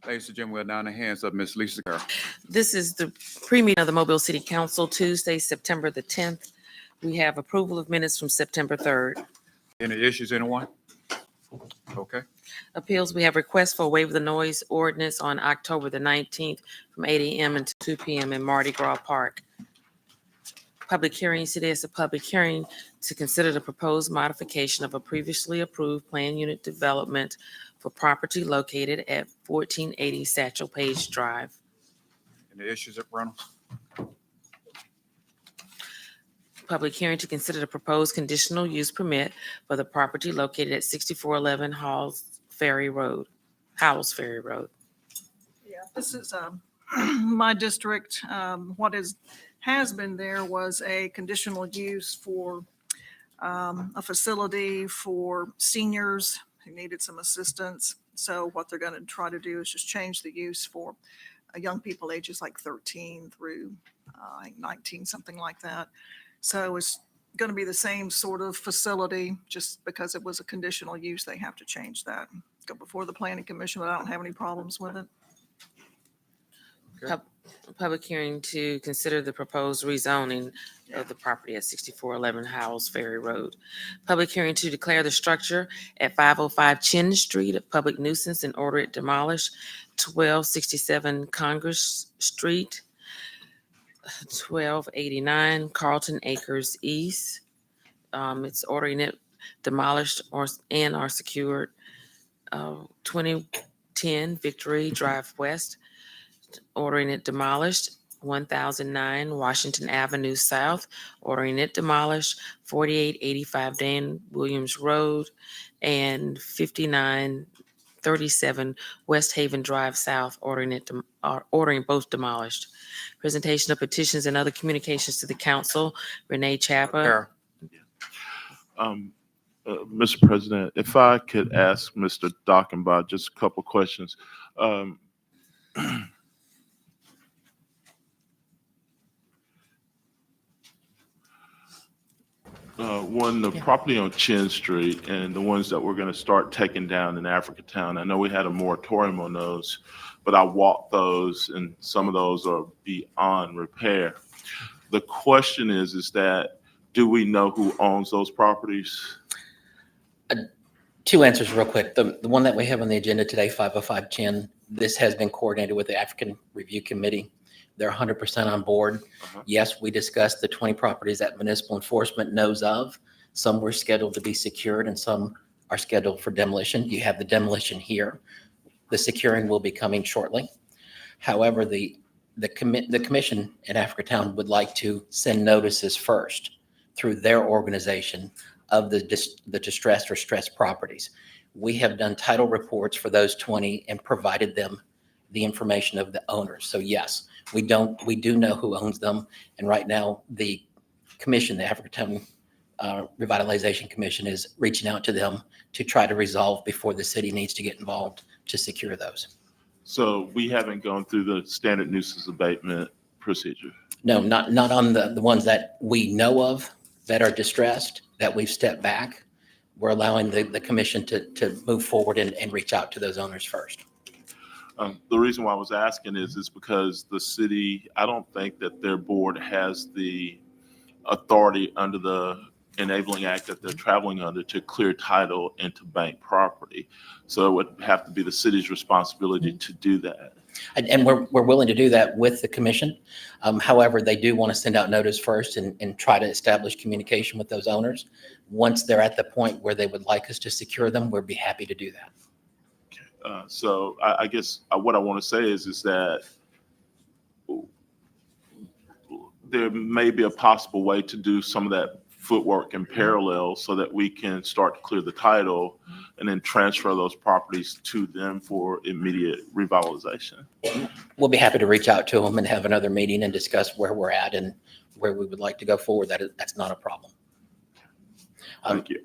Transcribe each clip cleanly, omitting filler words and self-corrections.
Ladies and gentlemen, we're down the hands of Ms. Lisa Carroll. This is the pre-meeting of the Mobile City Council, Tuesday, September the 10th. We have approval of minutes from September 3rd. Any issues, anyone? Okay. Appeals, we have requests for a waiver of the noise ordinance on October the 19th from 8 a.m. until 2 p.m. in Mardi Gras Park. Public hearings, today is a public hearing to consider the proposed modification of a previously approved plan unit development for property located at 1480 Satchel Page Drive. Any issues at Reynolds? Public hearing to consider the proposed conditional use permit for the property located at 6411 Howells Ferry Road. Yeah, this is my district. What has been there was a conditional use for a facility for seniors who needed some assistance. So what they're going to try to do is just change the use for young people ages like 13 through 19, something like that. So it's going to be the same sort of facility, just because it was a conditional use, they have to change that. Go before the planning commission, but I don't have any problems with it. Okay. Public hearing to consider the proposed rezoning of the property at 6411 Howells Ferry Road. Public hearing to declare the structure at 505 Chin Street a public nuisance and order it demolished. 1267 Congress Street, 1289 Carlton Acres East. It's ordering it demolished or secured. 2010 Victory Drive West, ordering it demolished. 1009 Washington Avenue South, ordering it demolished. 4885 Dan Williams Road, and 5937 West Haven Drive South, ordering both demolished. Presentation of petitions and other communications to the council. Renee Chapa. Carroll. Mr. President, if I could ask Mr. Dockenbaugh just a couple questions. One, the property on Chin Street and the ones that we're going to start taking down in Africatown, I know we had a moratorium on those, but I walked those and some of those are beyond repair. The question is that, do we know who owns those properties? Two answers real quick. The one that we have on the agenda today, 505 Chin, this has been coordinated with the African Review Committee. They're 100% on board. Yes, we discussed the 20 properties that municipal enforcement knows of. Some were scheduled to be secured and some are scheduled for demolition. You have the demolition here. The securing will be coming shortly. However, the commission in Africatown would like to send notices first through their organization of the distressed or stressed properties. We have done title reports for those 20 and provided them the information of the owners. So yes, we do know who owns them. And right now the commission, the Africatown Revitalization Commission, is reaching out to them to try to resolve before the city needs to get involved to secure those. So we haven't gone through the standard nuisance abatement procedure? No, not on the ones that we know of that are distressed, that we've stepped back. We're allowing the commission to move forward and reach out to those owners first. The reason why I was asking is because the city, I don't think that their board has the authority under the enabling act that they're traveling under to clear title into bank property. So it would have to be the city's responsibility to do that. And we're willing to do that with the commission. However, they do want to send out notice first and try to establish communication with those owners. Once they're at the point where they would like us to secure them, we'd be happy to do that. So I guess what I want to say is that there may be a possible way to do some of that footwork in parallel so that we can start to clear the title and then transfer those properties to them for immediate revitalization. We'll be happy to reach out to them and have another meeting and discuss where we're at and where we would like to go forward. That's not a problem. Thank you.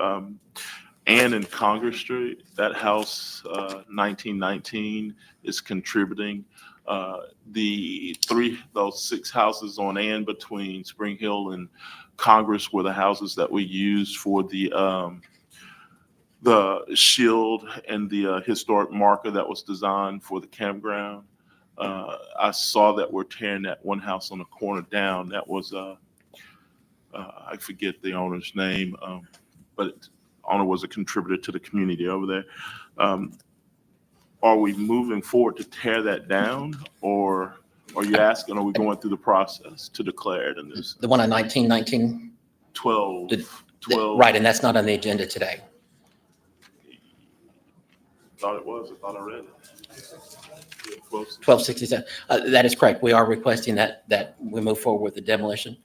And in Congress Street, that house, 1919, is contributing. Those 6 houses on and between Spring Hill and Congress were the houses that we used for the the shield and the historic marker that was designed for the campground. I saw that we're tearing that one house on the corner down. That was, I forget the owner's name, but owner was a contributor to the community over there. Are we moving forward to tear that down, or are you asking, are we going through the process to declare it a nuisance? The one on 1919, 12, right, and that's not on the agenda today. Thought it was. I thought I read it. Yeah, 1267. That is correct. We are requesting that we move forward with the demolition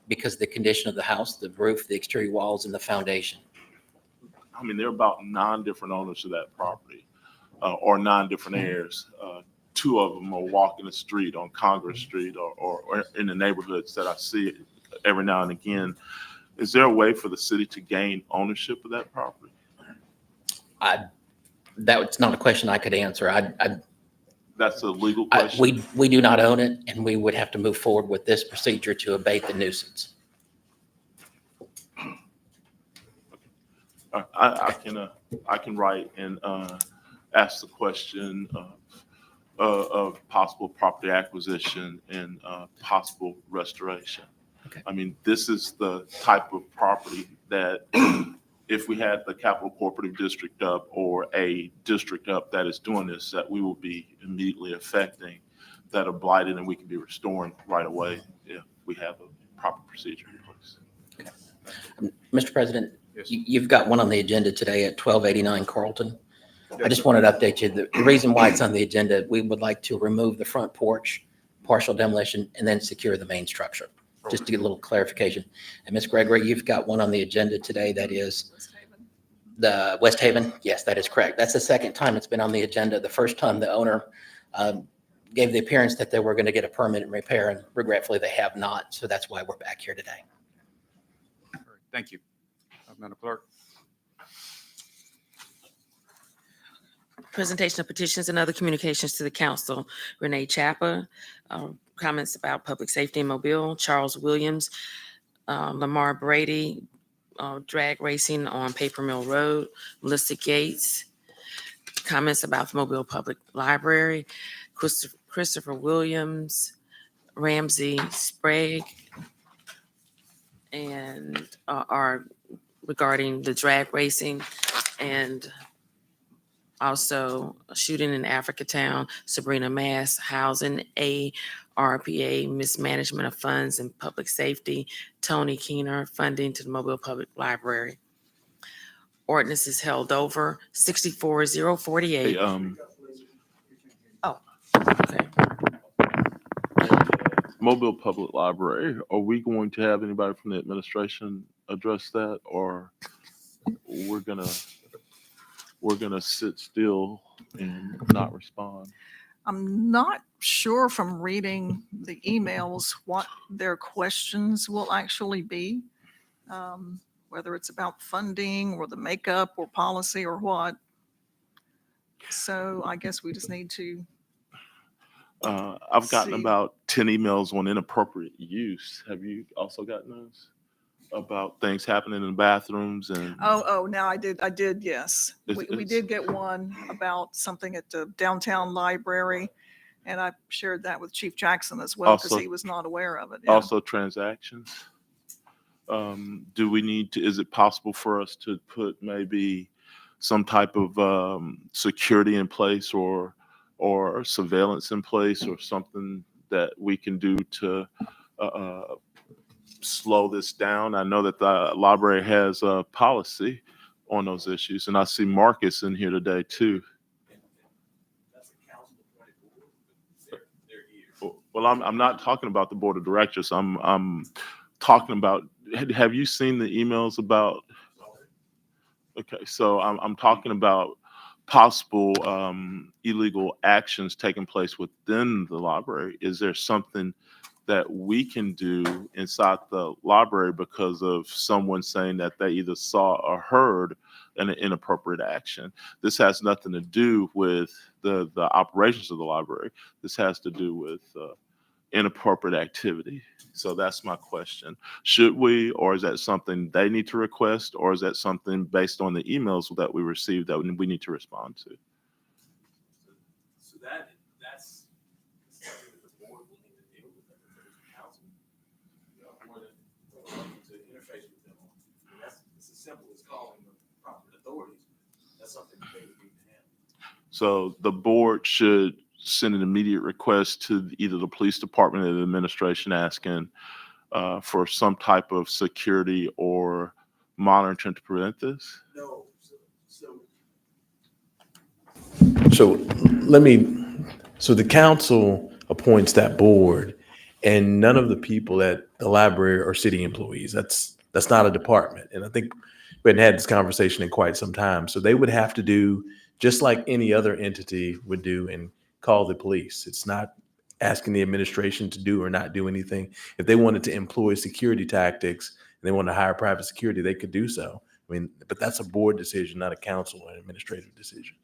because the condition of the house, the roof, the exterior walls, and the foundation. I mean, there are about 9 different owners of that property, or 9 different heirs. 2 of them are walking the street on Congress Street or in the neighborhoods that I see every now and again. Is there a way for the city to gain ownership of that property? That's not a question I could answer. That's a legal question. We do not own it, and we would have to move forward with this procedure to abate the nuisance. I can write and ask the question of possible property acquisition and possible restoration. Okay. I mean, this is the type of property that if we had the Capital Cooperative District up or a district up that is doing this, that we will be immediately affecting, that are blighted, and we can be restoring right away if we have a proper procedure in place. Mr. President, Yes. you've got one on the agenda today at 1289 Carlton. I just wanted to update you. The reason why it's on the agenda, we would like to remove the front porch, partial demolition, and then secure the main structure, just to get a little clarification. And Ms. Gregory, you've got one on the agenda today that is the West Haven. Yes, that is correct. That's the second time it's been on the agenda. The first time the owner gave the appearance that they were going to get a permit and repair, and regretfully they have not. So that's why we're back here today. All right, thank you. Madam Clerk. Presentation of petitions and other communications to the council. Renee Chapa, comments about public safety in Mobile. Charles Williams, Lamar Brady, drag racing on Paper Mill Road. Melissa Gates, comments about the Mobile Public Library. Christopher Williams, Ramsey Sprague, and are regarding the drag racing and also a shooting in Africatown, Sabrina Mass, housing, ARPA, mismanagement of funds and public safety, Tony Keener, funding to the Mobile Public Library. Ordinance is held over, 64048. Okay. Mobile Public Library, are we going to have anybody from the administration address that, or we're gonna sit still and not respond? I'm not sure from reading the emails what their questions will actually be, whether it's about funding or the makeup or policy or what. So I guess we just need to. I've gotten See. about 10 emails on inappropriate use. Have you also gotten those about things happening in bathrooms and? Oh, now I did, yes. We It's- did get one about something at the downtown library, and I shared that with Chief Jackson as well, because Also- he was not aware of it. Yeah. Also transactions. Do we need to, is it possible for us to put maybe some type of security in place or surveillance in place or something that we can do to slow this down? I know that the library has a policy on those issues, and I see Marcus in here today too. Well, I'm not talking about the board of directors. I'm talking about, have you seen the emails about? Okay, so I'm talking about possible illegal actions taking place within the library. Is there something that we can do inside the library because of someone saying that they either saw or heard an inappropriate action? This has nothing to do with the operations of the library. This has to do with inappropriate activity. So that's my question. Should we, or is that something they need to request, or is that something based on the emails that we received that we need to respond to? So that's something that the board will need to deal with, that the council, more than to interface with them on. I mean, it's as simple as calling the proper authorities. That's something that they would need to handle. So the board should send an immediate request to either the police department or the administration asking for some type of security or monitoring to prevent this? No, so So the council appoints that board, and none of the people at the library are city employees. That's not a department. And I think we hadn't had this conversation in quite some time. So they would have to do just like any other entity would do and call the police. It's not asking the administration to do or not do anything. If they wanted to employ security tactics and they want to hire private security, they could do so. I mean, but that's a board decision, not a council or an administrative decision.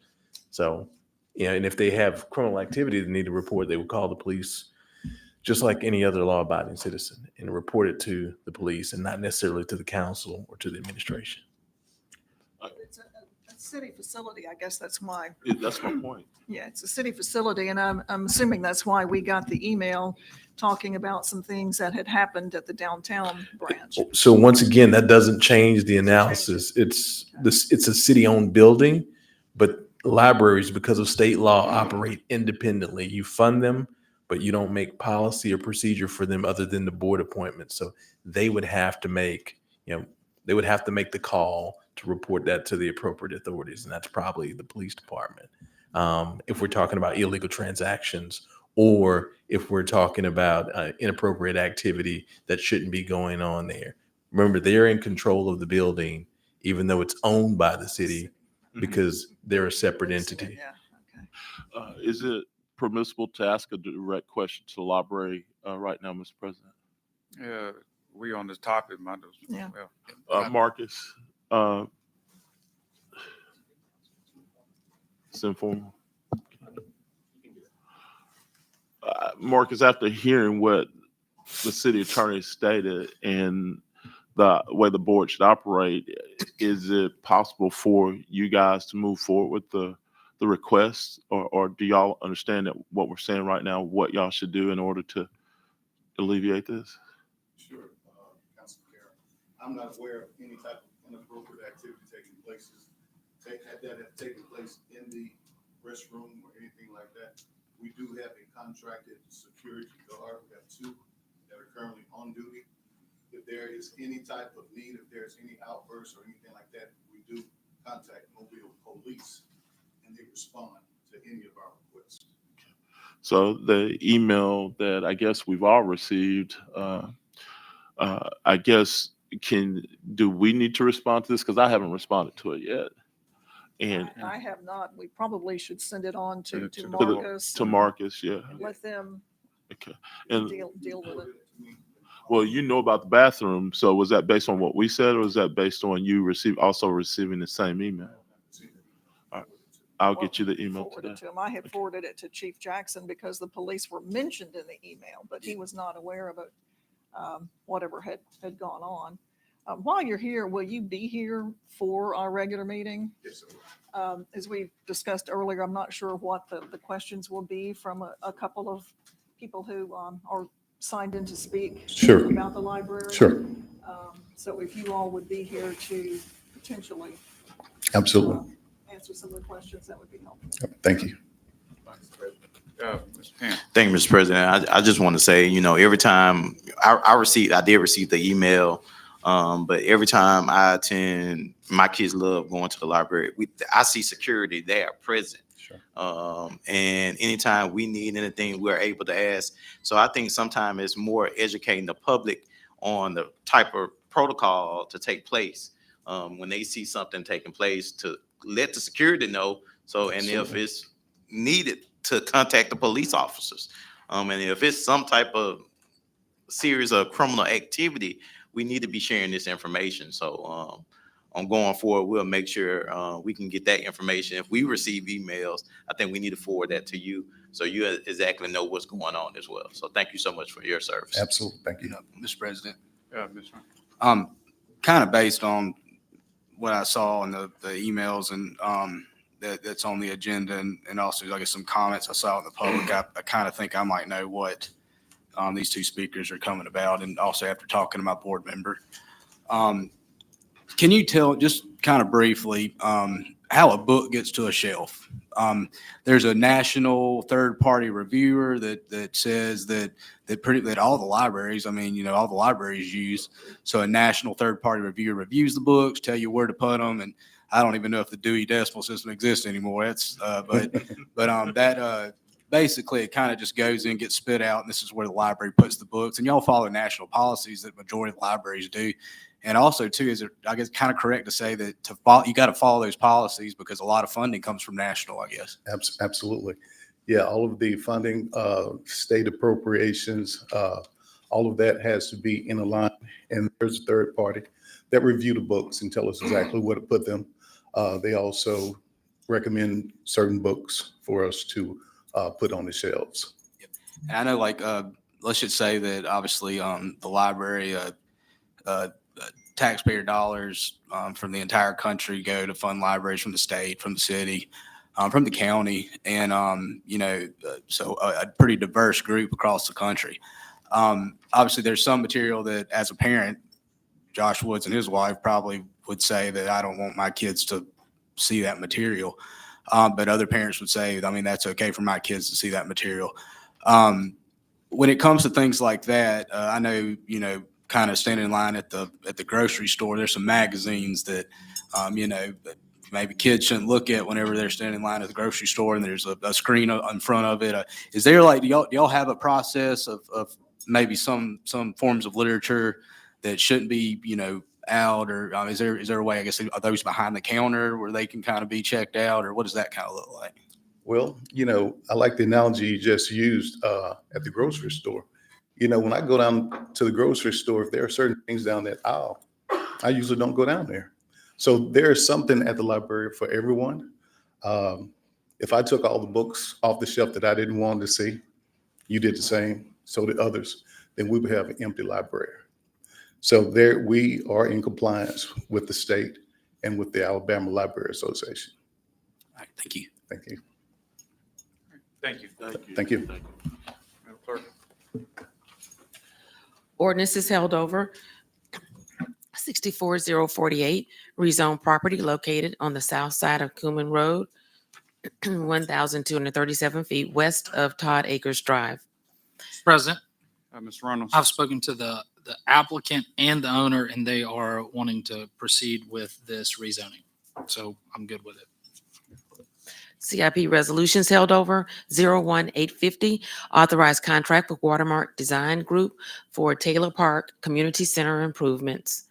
So, and if they have criminal activity they need to report, they would call the police just like any other law-abiding citizen and report it to the police and not necessarily to the council or to the administration. It's a city facility, I guess that's why. That's my point. Yeah, it's a city facility, and I'm assuming that's why we got the email talking about some things that had happened at the downtown branch. So once again, that doesn't change the analysis. It's a city-owned building, but libraries, because of state law, operate independently. You fund them, but you don't make policy or procedure for them other than the board appointment. So they would have to make, the call to report that to the appropriate authorities, and that's probably the police department. If we're talking about illegal transactions, or if we're talking about inappropriate activity that shouldn't be going on there. Remember, they're in control of the building, even though it's owned by the city, because they're a separate entity. Yeah, okay. Is it permissible to ask a direct question to the library right now, Mr. President? Yeah, we on this topic, Yeah. Marcus, it's informal. Marcus, after hearing what the city attorney stated and the way the board should operate, is it possible for you guys to move forward with the request, or do y'all understand that what we're saying right now, what y'all should do in order to alleviate this? Sure, Council Carroll. I'm not aware of any type of inappropriate activity taking place. Had that have taken place in the restroom or anything like that. We do have a contracted security guard. We have 2 that are currently on duty. If there is any type of need, if there's any outbursts or anything like that, we do contact Mobile Police and they respond to any of our requests. So the email that I guess we've all received, I guess, do we need to respond to this? Because I haven't responded to it yet. And I have not. We probably should send it on to To Marcus. to Marcus, yeah. and let them Okay. And deal with it. well, you know about the bathroom. So was that based on what we said, or was that based on you also receiving the same email? All right. I'll get you the email Forwarded today. to him. I had forwarded it to Chief Jackson because the police were mentioned in the email, but he was not aware of it, whatever had gone on. While you're here, will you be here for our regular meeting? Yes, sir. As we discussed earlier, I'm not sure what the questions will be from a couple of people who are signed in to speak Sure. about the library. Sure. So if you all would be here to potentially Absolutely. answer some of the questions, that would be helpful. Thank you. Mr. Penn. Thank you, Mr. President. I just want to say, every time I did receive the email, but every time I attend, my kids love going to the library. I see security there present. Sure. And anytime we need anything, we're able to ask. So I think sometimes it's more educating the public on the type of protocol to take place when they see something taking place, to let the security know. So, and if it's needed, to contact the police officers. And if it's some type of series of criminal activity, we need to be sharing this information. So on going forward, we'll make sure we can get that information. If we receive emails, I think we need to forward that to you so you exactly know what's going on as well. So thank you so much for your service. Absolutely. Thank you. Mr. President, Ms. Ryan. kind of based on what I saw in the emails and that's on the agenda and also I guess some comments I saw in the public, I kind of think I might know what these two speakers are coming about, and also after talking to my board member. Can you tell just kind of briefly how a book gets to a shelf? There's a national third-party reviewer that says that all the libraries, I mean, you know, all the libraries use. So a national third-party reviewer reviews the books, tell you where to put them, and I don't even know if the Dewey Decimal System exists anymore. That's basically it kind of just goes in, gets spit out, and this is where the library puts the books. And y'all follow national policies that majority of libraries do. And also, too, is it, I guess, kind of correct to say that you got to follow those policies because a lot of funding comes from national, I guess. Absolutely. Yeah, all of the funding, state appropriations, all of that has to be in a line. And there's a third party that review the books and tell us exactly where to put them. They also recommend certain books for us to put on the shelves. And I know, like, let's just say that obviously the library, taxpayer dollars from the entire country go to fund libraries from the state, from the city, from the county, and so a pretty diverse group across the country. Obviously, there's some material that, as a parent, Josh Woods and his wife probably would say that I don't want my kids to see that material, but other parents would say, I mean, that's okay for my kids to see that material. When it comes to things like that, I know, kind of standing in line at the grocery store, there's some magazines that, that maybe kids shouldn't look at whenever they're standing in line at the grocery store, and there's a screen in front of it. Is there do y'all have a process of maybe some forms of literature that shouldn't be, out, or is there a way, I guess, are those behind the counter where they can kind of be checked out, or what does that kind of look like? Well, I like the analogy you just used at the grocery store. When I go down to the grocery store, if there are certain things down that aisle, I usually don't go down there. So there is something at the library for everyone. If I took all the books off the shelf that I didn't want to see, you did the same, so did others, then we would have an empty library. So there we are in compliance with the state and with the Alabama Library Association. All right, thank you. Thank you. Thank you. Thank you. Madam Clerk. Ordinance is held over. 64048, rezone property located on the south side of Cooman Road, 1,237 feet west of Todd Acres Drive. Mr. President, Ms. Reynolds. I've spoken to the applicant and the owner, and they are wanting to proceed with this rezoning. So I'm good with it. CIP resolutions held over. 01850, authorized contract with Watermark Design Group for Taylor Park Community Center improvements.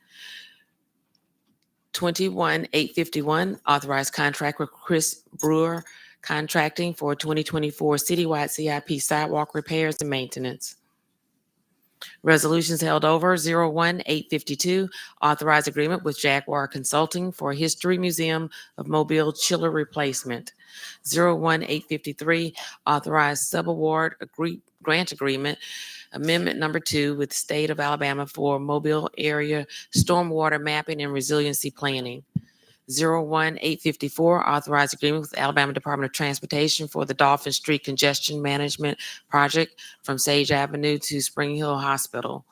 21851, authorized contract with Chris Brewer Contracting for 2024 citywide CIP sidewalk repairs and maintenance. Resolutions held over. 01852, authorized agreement with Jaguar Consulting for History Museum of Mobile chiller replacement. 01853, authorized subaward grant agreement, amendment number 2 with the state of Alabama for Mobile area stormwater mapping and resiliency planning. 01854, authorized agreement with the Alabama Department of Transportation for the Dolphin Street Congestion Management Project from Sage Avenue to Spring Hill Hospital.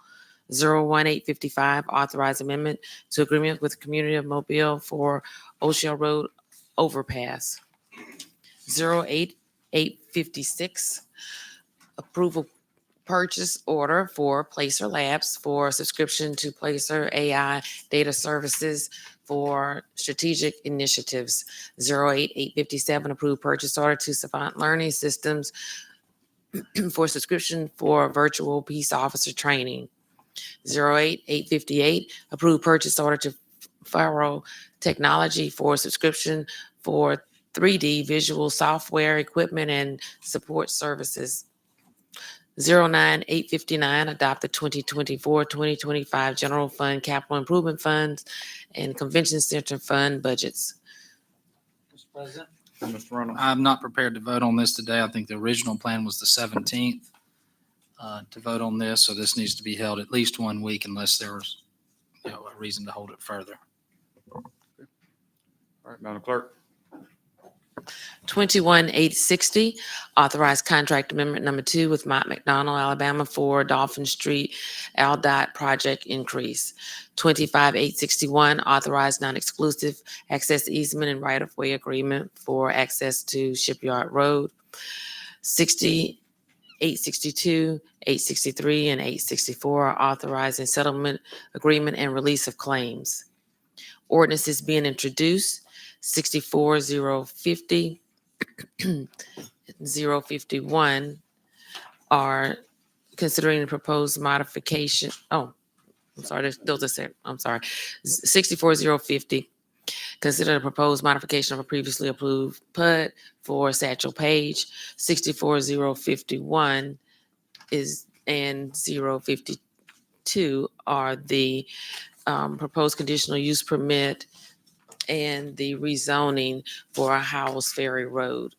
01855, authorized amendment to agreement with the Community of Mobile for O'Shell Road overpass. 08856, approval purchase order for Placer Labs for subscription to Placer AI data services for strategic initiatives. 08857, approved purchase order to Savant Learning Systems for subscription for virtual peace officer training. 08858, approved purchase order to Faro Technology for subscription for 3D visual software equipment and support services. 09-859, adopt the 2024-2025 General Fund, Capital Improvement Funds, and Convention Center Fund budgets. Mr. President? Mr. Reynolds. I'm not prepared to vote on this today. I think the original plan was the 17th to vote on this, so this needs to be held at least 1 week unless there's a reason to hold it further. All right, Madam Clerk. 21-860, authorized contract amendment number 2 with Mott McDonald, Alabama for Dolphin Street AlDOT project increase. 25-861, authorized non-exclusive access easement and right-of-way agreement for access to Shipyard Road. 60-862, 863, and 864 are authorizing settlement agreement and release of claims. Ordinances being introduced, 64-050, 051 are considering the proposed modification. Oh, I'm sorry, those are, I'm sorry. 64-050, consider the proposed modification of a previously approved PUD for Satchel Page. 64-051 is, and 052 are the proposed conditional use permit and the rezoning for Howells Ferry Road.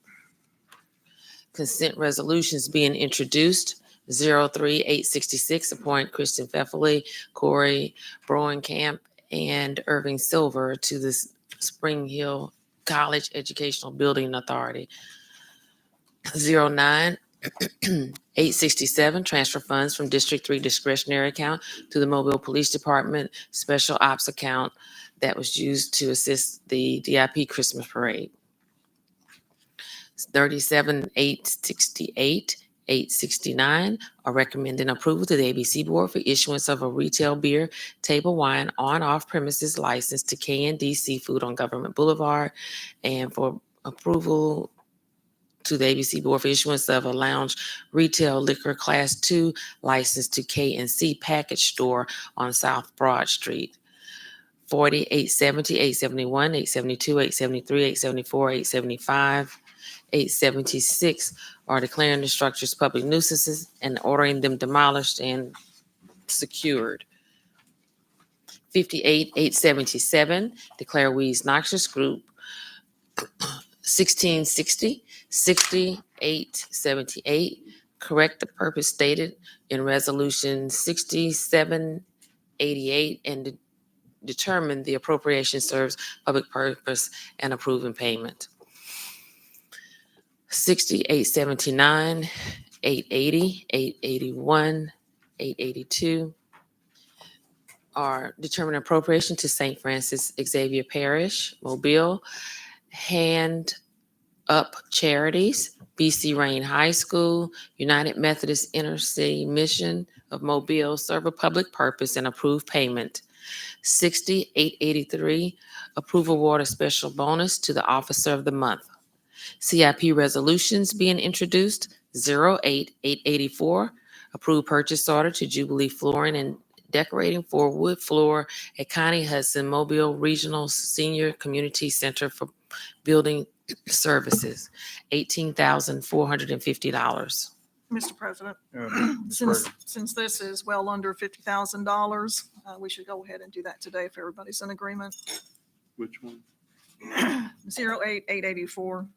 Consent resolutions being introduced, 03-866, appoint Christian Pfeffley, Corey Broenkamp, and Irving Silver to the Spring Hill College Educational Building Authority. 09-867, transfer funds from District 3 discretionary account to the Mobile Police Department Special Ops account that was used to assist the DIP Christmas Parade. 37-868, 869 are recommending approval to the ABC Board for issuance of a retail beer, table wine on off premises license to K&D Seafood on Government Boulevard, and for approval to the ABC Board for issuance of a lounge retail liquor class 2 license to K&C Package Store on South Broad Street. 40, 870, 871, 872, 873, 874, 875, 876 are declaring the structures public nuisances and ordering them demolished and secured. 58, 877, declare weeds noxious group. 1660, 60, 878, correct the purpose stated in resolution 6788 and determine the appropriation serves public purpose and approving payment. 60, 879, 880, 881, 882 are determining appropriation to St. Francis Xavier Parish, Mobile, Hand Up Charities, BC Rain High School, United Methodist Intercity Mission of Mobile serve a public purpose and approve payment. 60, 883, approve award a special bonus to the Officer of the Month. CIP resolutions being introduced, 08, 884, approve purchase order to Jubilee Flooring and Decorating for wood floor at Connie Hudson Mobile Regional Senior Community Center for Building Services, $18,450. Mr. President, Ms. since this is well under $50,000, we should go ahead and do that today if everybody's in agreement. Which one? 08-884,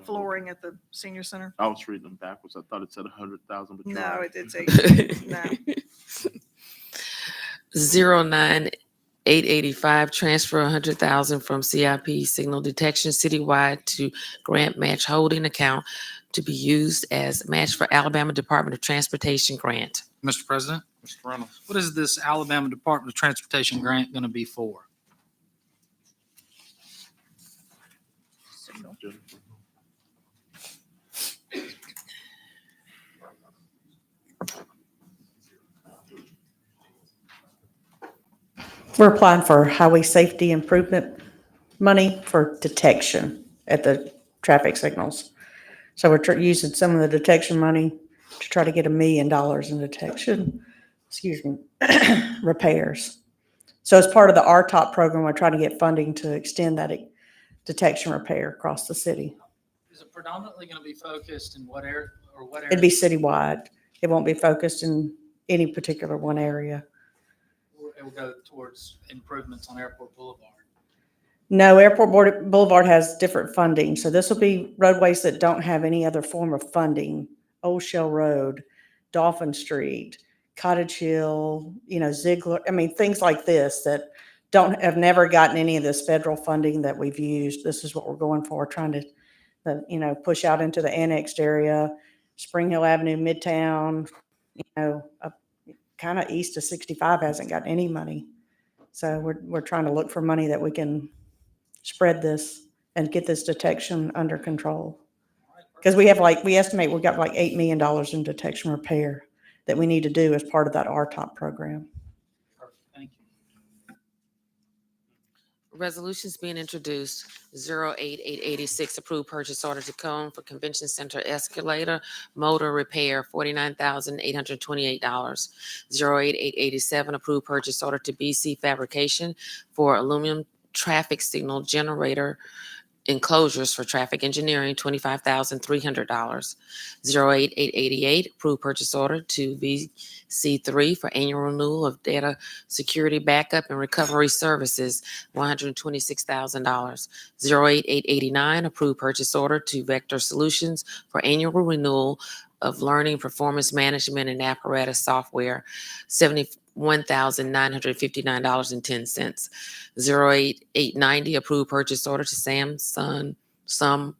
flooring at the senior center. I was reading them backwards. I thought it said 100,000, but you're No, right. it's 8, no. 09-885, transfer $100,000 from CIP signal detection citywide to grant match holding account to be used as match for Alabama Department of Transportation grant. Mr. President, Mr. Reynolds. what is this Alabama Department of Transportation grant going to be for? Signal. We're applying for highway safety improvement money for detection at the traffic signals. So we're using some of the detection money to try to get $1 million in detection, repairs. So as part of the RTOP program, we're trying to get funding to extend that detection repair across the city. Is it predominantly going to be focused in what area or what area? It'd be citywide. It won't be focused in any particular one area. It will go towards improvements on Airport Boulevard. No, Boulevard has different funding. So this will be roadways that don't have any other form of funding. Old Shell Road, Dolphin Street, Cottage Hill, Ziegler. I mean, things like this that have never gotten any of this federal funding that we've used. This is what we're going for, trying to, push out into the annexed area, Spring Hill Avenue, Midtown, kind of east of 65 hasn't gotten any money. So we're trying to look for money that we can spread this and get this detection under control. Because we estimate we've got like $8 million in detection repair that we need to do as part of that RTOP program. Perfect. Thank you. Resolutions being introduced, 08886, approved purchase order to Cone for Convention Center escalator motor repair, $49,828. 08887, approved purchase order to BC Fabrication for aluminum traffic signal generator enclosures for traffic engineering, $25,300. 08888, approved purchase order to VC3 for annual renewal of data security backup and recovery services, $126,000. 08889, approved purchase order to Vector Solutions for annual renewal of learning performance management and apparatus software, $71,959.10. 08890, approved purchase order to Samsung some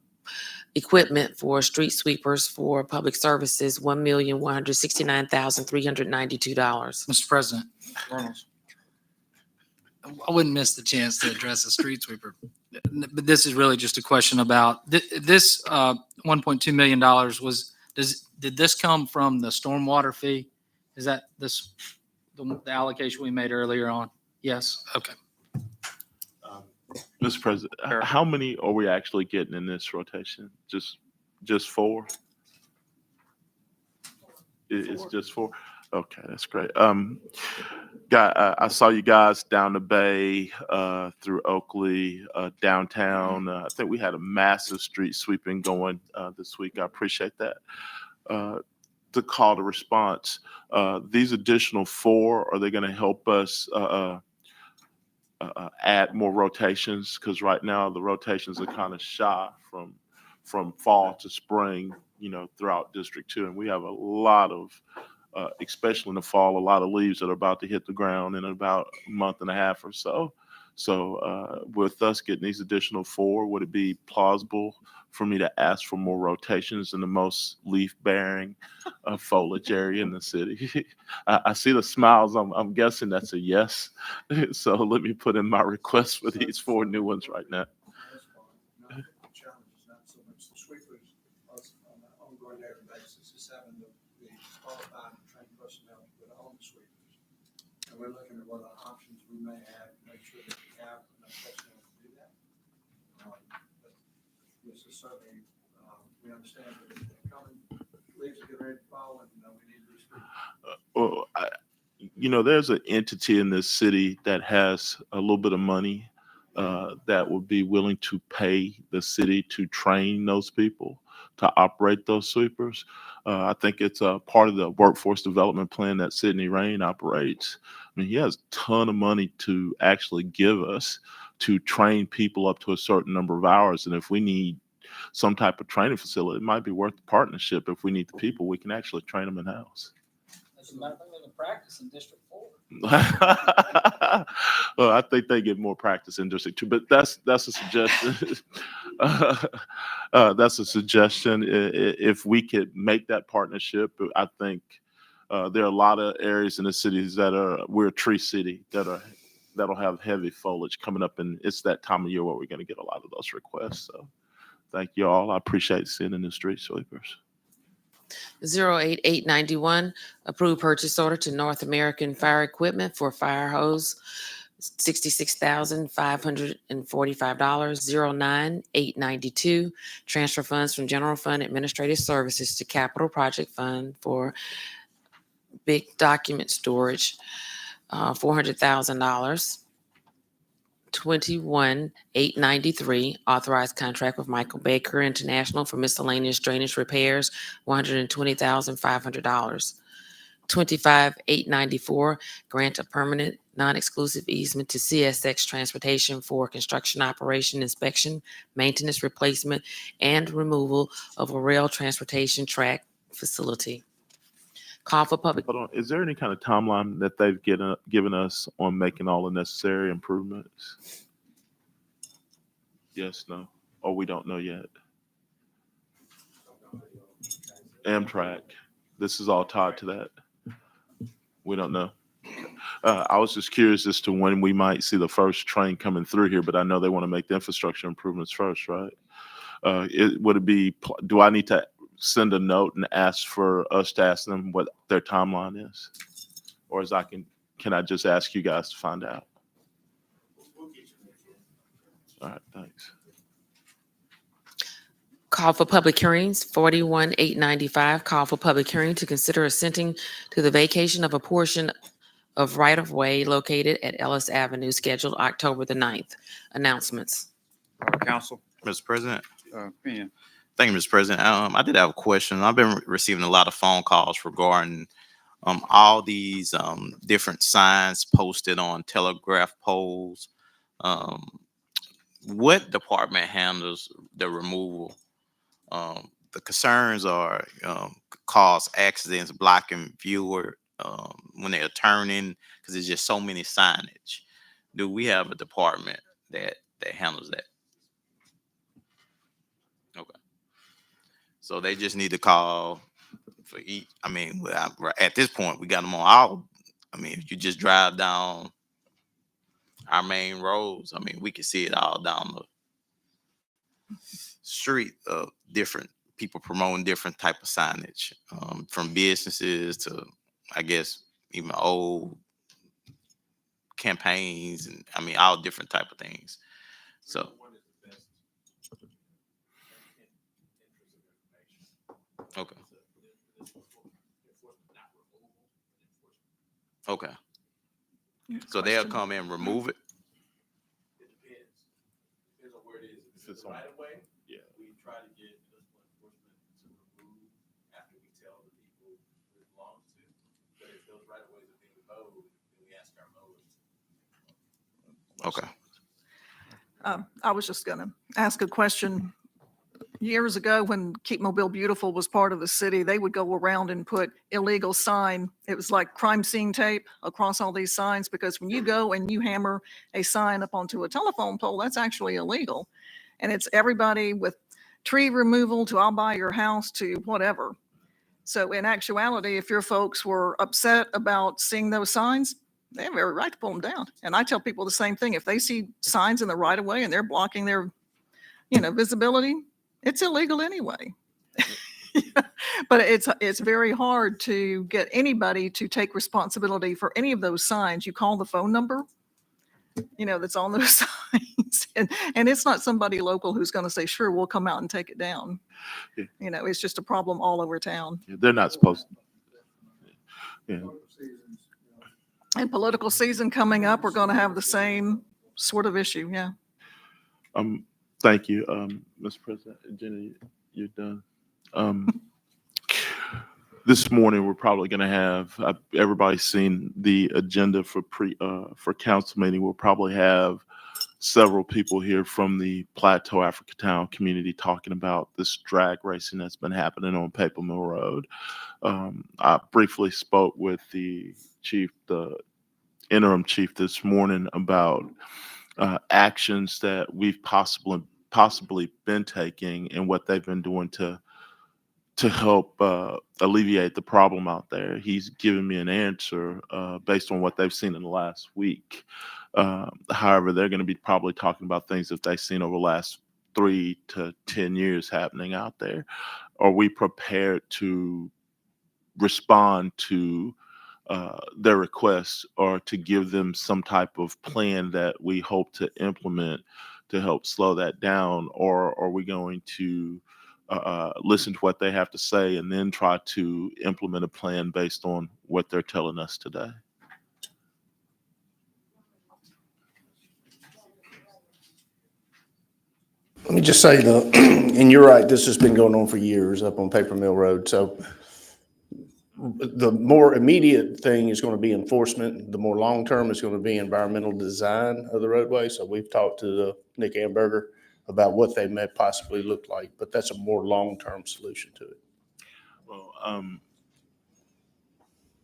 equipment for street sweepers for public services, $1,169,392. Mr. President, I wouldn't miss the chance to address a street sweeper. But this is really just a question about this $1.2 million did this come from the stormwater fee? Is that the allocation we made earlier on? Yes. Okay. Mr. President, how many are we actually getting in this rotation? Just 4? It's just 4? Okay, that's great. I saw you guys down the bay, through Oakley, downtown. I think we had a massive street sweeping going this week. I appreciate that. The call to response. These additional 4, are they going to help us add more rotations? Because right now the rotations are kind of shy from fall to spring, throughout District 2, and we have a lot of especially in the fall, a lot of leaves that are about to hit the ground in about a month and a half or so. So with us getting these additional 4, would it be plausible for me to ask for more rotations in the most leaf-bearing foliage area in the city? I see the smiles. I'm guessing that's a yes. So let me put in my request for these 4 new ones right now. The challenge is not so much the sweepers on an ongoing daily basis, it's having the qualified and trained personnel to put on the sweepers. And we're looking at what options we may have to make sure that we have enough personnel to do that. But this is certainly, we understand that it's coming, leaves are getting ready to fall, and we need these sweepers. Well, there's an entity in this city that has a little bit of money that would be willing to pay the city to train those people to operate those sweepers. I think it's a part of the workforce development plan that Sidney Rain operates. I mean, he has a ton of money to actually give us to train people up to a certain number of hours. And if we need some type of training facility, it might be worth the partnership. If we need the people, we can actually train them in-house. As a matter of fact, they can practice in District 4. Well, I think they get more practice in District 2, but that's a suggestion. That's a suggestion. If we could make that partnership, I think there are a lot of areas in the cities we're a tree city that'll have heavy foliage coming up, and it's that time of year where we're going to get a lot of those requests. So thank you all. I appreciate seeing in the street sweepers. 08891, approved purchase order to North American Fire Equipment for fire hose, $66,545. 09892, transfer funds from General Fund Administrative Services to Capital Project Fund for big document storage, $400,000. 21,893, authorized contract with Michael Baker International for miscellaneous drainage repairs, $120,500. 25,894, grant a permanent non-exclusive easement to CSX Transportation for construction operation, inspection, maintenance, replacement, and removal of a rail transportation track facility. Call for public. Hold on. Is there any kind of timeline that they've given us on making all the necessary improvements? Yes, no, or we don't know yet? Amtrak. This is all tied to that. We don't know. I was just curious as to when we might see the first train coming through here, but I know they want to make the infrastructure improvements first, right? Would it be, do I need to send a note and ask for us to ask them what their timeline is? Or can I just ask you guys to find out? All right, thanks. Call for public hearings, 41,895, call for public hearing to consider assenting to the vacation of a portion of right-of-way located at Ellis Avenue, scheduled October the 9th. Announcements. Council, Mr. President. opinion. Thank you, Mr. President. I did have a question. I've been receiving a lot of phone calls regarding all these different signs posted on telegraph poles. What department handles the removal? The concerns are cause accidents, blocking viewer when they're turning, because there's just so many signage. Do we have a department that handles that? Okay. So they just need to call for each. I mean, at this point, we got them on all. I mean, if you just drive down our main roads, I mean, we can see it all down the street of different people promoting different type of signage, from businesses to, I guess, even old campaigns, and I mean, all different type of things. So. Okay. Okay. So they'll come and remove it? It depends. Depends on where it is. If it's right away, yeah, we try to get municipal enforcement to remove after we tell the people who it belongs to. But if those right of ways are being mowed, then we ask our mowers. Okay. I was just going to ask a question. Years ago, when Keep Mobile Beautiful was part of the city, they would go around and put illegal sign. It was like crime scene tape across all these signs, because when you go and you hammer a sign up onto a telephone pole, that's actually illegal. And it's everybody with tree removal to I'll buy your house to whatever. So in actuality, if your folks were upset about seeing those signs, they have every right to pull them down. And I tell people the same thing. If they see signs in the right of way and they're blocking their, visibility, it's illegal anyway. But it's very hard to get anybody to take responsibility for any of those signs. You call the phone number, that's on those signs. And it's not somebody local who's going to say, sure, we'll come out and take it down. Yeah. It's just a problem all over town. Yeah, they're not supposed to. Yeah. And political season coming up, we're going to have the same sort of issue. Yeah. Thank you, Mr. President. Jenny, you're done. This morning, we're probably going to have, everybody's seen the agenda for council meeting. We'll probably have several people here from the Plateau Africatown community talking about this drag racing that's been happening on Paper Mill Road. I briefly spoke with the interim chief this morning about actions that we've possibly been taking and what they've been doing to help alleviate the problem out there. He's given me an answer based on what they've seen in the last week. However, they're going to be probably talking about things that they've seen over the last 3 to 10 years happening out there. Are we prepared to respond to their requests, or to give them some type of plan that we hope to implement to help slow that down? Or are we going to listen to what they have to say and then try to implement a plan based on what they're telling us today? Let me just say and you're right, this has been going on for years up on Paper Mill Road. So the more immediate thing is going to be enforcement. The more long-term is going to be environmental design of the roadway. So we've talked to Nick Amberger about what they may possibly look like, but that's a more long-term solution to it. Well,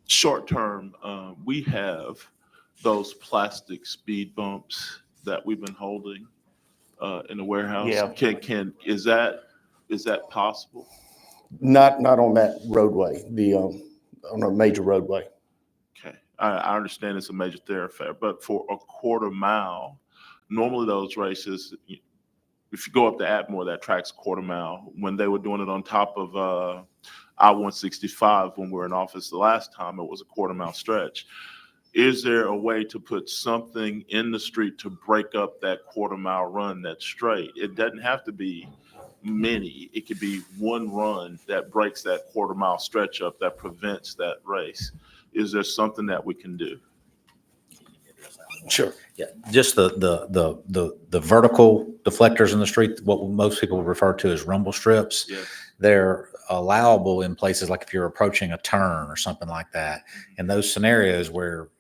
short term, we have those plastic speed bumps that we've been holding in the warehouse. Yeah. Is that possible? Not on that roadway, on a major roadway. Okay, I understand it's a major thoroughfare, but for a quarter mile, normally those races, if you go up to Atmore, that track's a quarter mile. When they were doing it on top of I-165, when we were in office the last time, it was a quarter mile stretch. Is there a way to put something in the street to break up that quarter mile run that's straight? It doesn't have to be many. It could be one run that breaks that quarter mile stretch up that prevents that race. Is there something that we can do? Sure. Yeah, just the vertical deflectors in the street, what most people refer to as rumble strips. Yes. They're allowable in places like if you're approaching a turn or something like that. In those scenarios where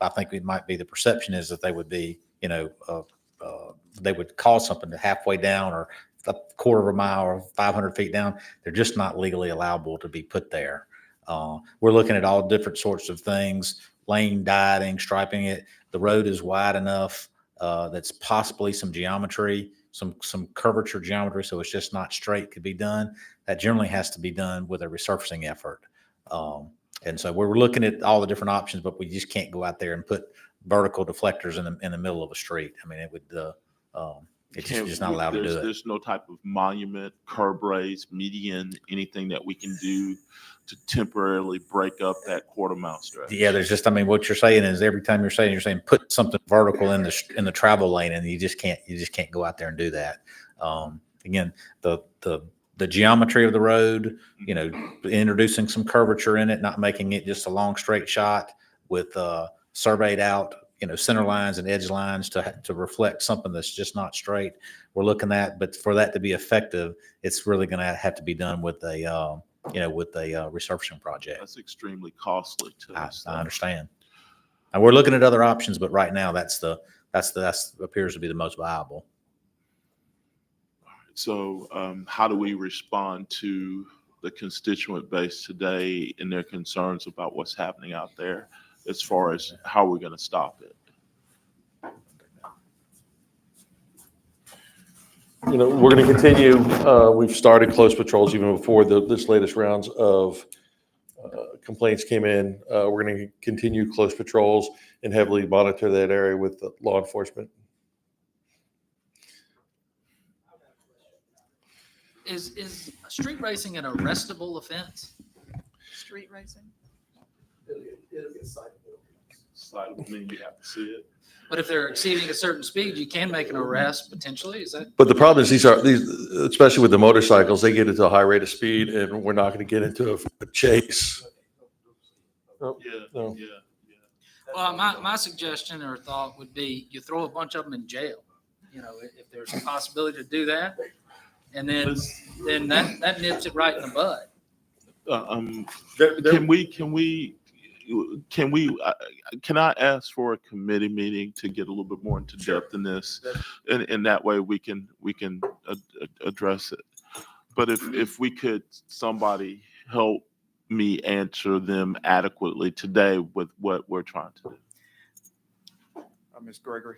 I think it might be the perception is that they would be, they would cause something to halfway down or a quarter of a mile or 500 feet down. They're just not legally allowable to be put there. We're looking at all different sorts of things, lane dieting, striping it. The road is wide enough that's possibly some geometry, some curvature geometry, so it's just not straight could be done. That generally has to be done with a resurfacing effort. And so we're looking at all the different options, but we just can't go out there and put vertical deflectors in the middle of a street. I mean, it would, it's just not allowed to do it. There's no type of monument, curb raise, median, anything that we can do to temporarily break up that quarter mile stretch. Yeah, there's just, I mean, what you're saying is every time you're saying put something vertical in the travel lane, and you just can't go out there and do that. Again, the geometry of the road, introducing some curvature in it, not making it just a long straight shot with surveyed out, center lines and edge lines to reflect something that's just not straight. We're looking at, but for that to be effective, it's really going to have to be done with a resurfacing project. That's extremely costly to us. I understand. And we're looking at other options, but right now that's appears to be the most viable. So how do we respond to the constituent base today and their concerns about what's happening out there as far as how we're going to stop it? We're going to continue. We've started close patrols even before this latest rounds of complaints came in. We're going to continue close patrols and heavily monitor that area with law enforcement. Is street racing an arrestable offense? Street racing? It'll get citable. I mean, you have to see it. But if they're exceeding a certain speed, you can make an arrest potentially. Is that? But the problem is these, especially with the motorcycles, they get into a high rate of speed, and we're not going to get into a chase. Oh, Yeah, no. yeah. Well, my suggestion or thought would be you throw a bunch of them in jail. If there's a possibility to do that, and then that nips it right in the bud. Can I ask for a committee meeting to get a little bit more into depth in this, and that way we can address it. But if we could, somebody help me answer them adequately today with what we're trying to do. Ms. Gregory.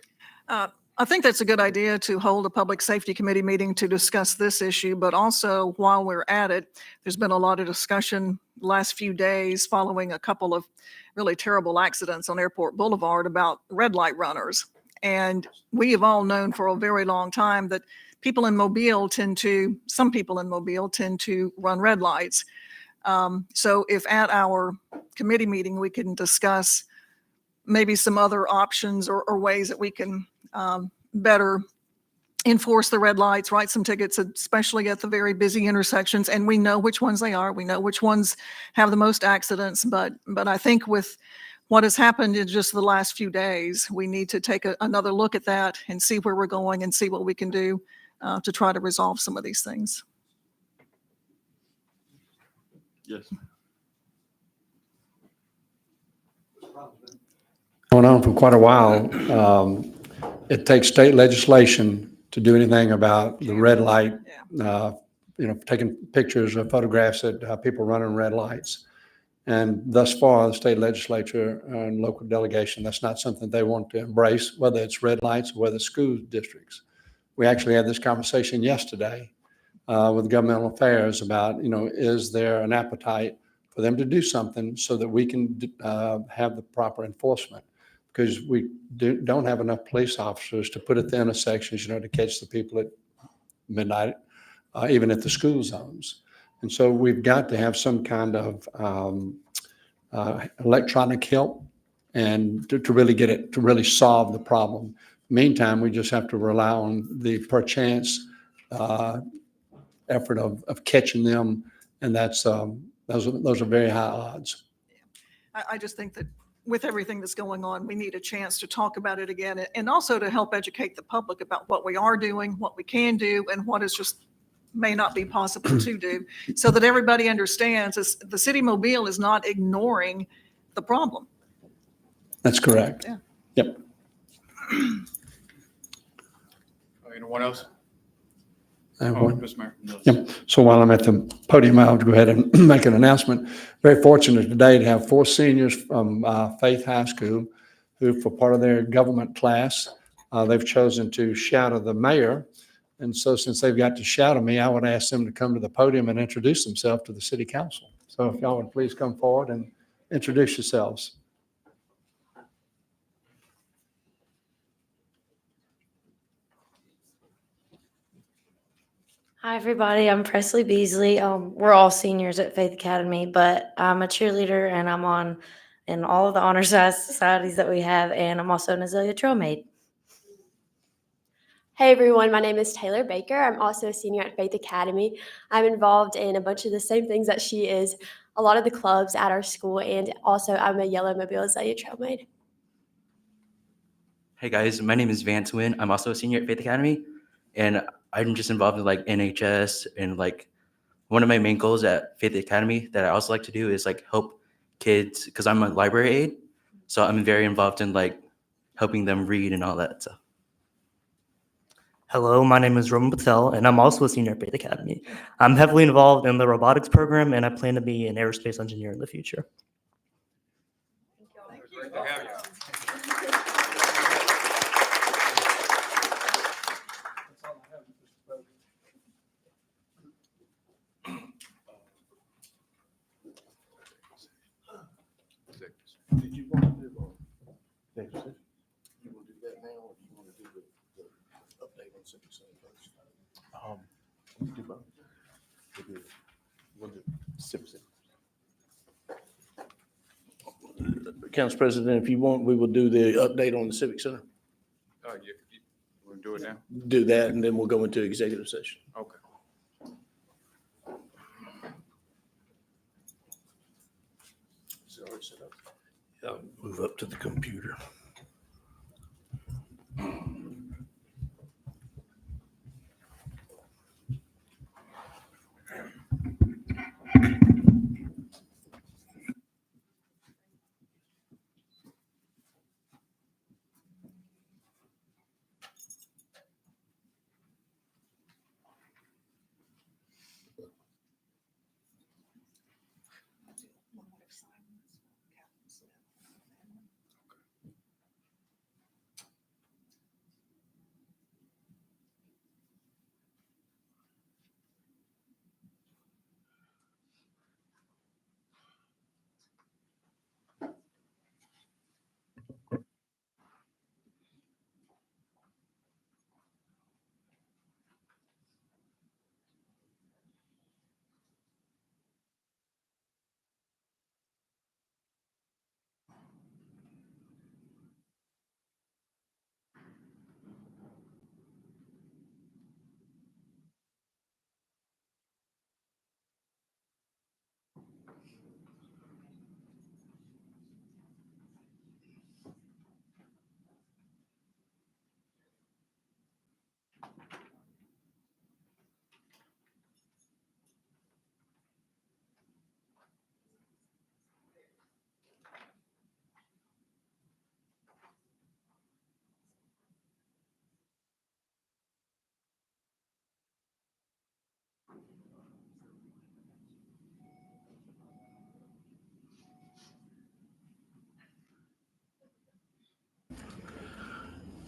I think that's a good idea to hold a public safety committee meeting to discuss this issue, but also while we're at it, there's been a lot of discussion last few days following a couple of really terrible accidents on Airport Boulevard about red light runners. And we have all known for a very long time that some people in Mobile tend to run red lights. So if at our committee meeting, we can discuss maybe some other options or ways that we can better enforce the red lights, write some tickets, especially at the very busy intersections. And we know which ones they are. We know which ones have the most accidents. But I think with what has happened in just the last few days, we need to take another look at that and see where we're going and see what we can do to try to resolve some of these things. Yes. Going on for quite a while. It takes state legislation to do anything about the red light, taking pictures or photographs of people running red lights. And thus far, the state legislature and local delegation, that's not something they want to embrace, whether it's red lights or whether it's school districts. We actually had this conversation yesterday with governmental affairs about, is there an appetite for them to do something so that we can have the proper enforcement? Because we don't have enough police officers to put at the intersections, to catch the people at midnight, even at the school zones. And so we've got to have some kind of electronic help and to really get it, to really solve the problem. Meantime, we just have to rely on the perchance effort of catching them. And that's, those are very high odds. I just think that with everything that's going on, we need a chance to talk about it again and also to help educate the public about what we are doing, what we can do, and what is just may not be possible to do, so that everybody understands the city of Mobile is not ignoring the problem. That's correct. Yeah. Yep. Anyone else? I have Oh, one. Mr. Mayor. Yep. So while I'm at the podium, I'll go ahead and make an announcement. Very fortunate today to have 4 seniors from Faith High School who, for part of their government class, they've chosen to shadow the mayor. And so since they've got to shadow me, I would ask them to come to the podium and introduce themselves to the city council. So if y'all would please come forward and introduce yourselves. Hi, everybody. I'm Presley Beasley. We're all seniors at Faith Academy, but I'm a cheerleader and I'm in all of the honor societies that we have, and I'm also an Azalea Trail Maid. Hey everyone, my name is Taylor Baker. I'm also a senior at Faith Academy. I'm involved in a bunch of the same things that she is, a lot of the clubs at our school, and also I'm a Yellow Mobile Azalea Trail Maid. Hey guys, my name is Vance Wynn. I'm also a senior at Faith Academy, and I'm just involved in like NHS, and like one of my main goals at Faith Academy that I also like to do is like help kids, because I'm a library aide, so I'm very involved in like helping them read and all that stuff. Hello, my name is Roman Patel, and I'm also a senior at Faith Academy. I'm heavily involved in the robotics program, and I plan to be an aerospace engineer in the future. Great to have you. Did you want to do next session? You want to do that now, or do you want to do the update on Civic Center first? We do both. We'll do Civic Center. Council President, if you want, we will do the update on the Civic Center. You want to do it now? Do that, and then we'll go into executive session. Okay. Is it already set up? I'll move up to the computer.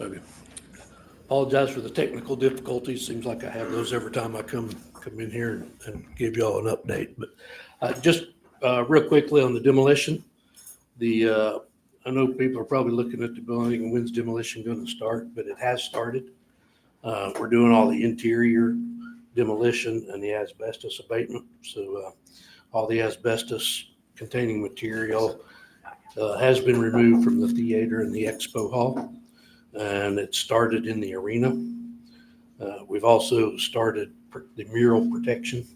Okay. Apologize for the technical difficulties. Seems like I have those every time I come in here and give y'all an update. But just real quickly on the demolition, I know people are probably looking at the building and when's demolition going to start, but it has started. We're doing all the interior demolition and the asbestos abatement. So all the asbestos containing material has been removed from the theater and the expo hall, and it started in the arena. We've also started the mural protection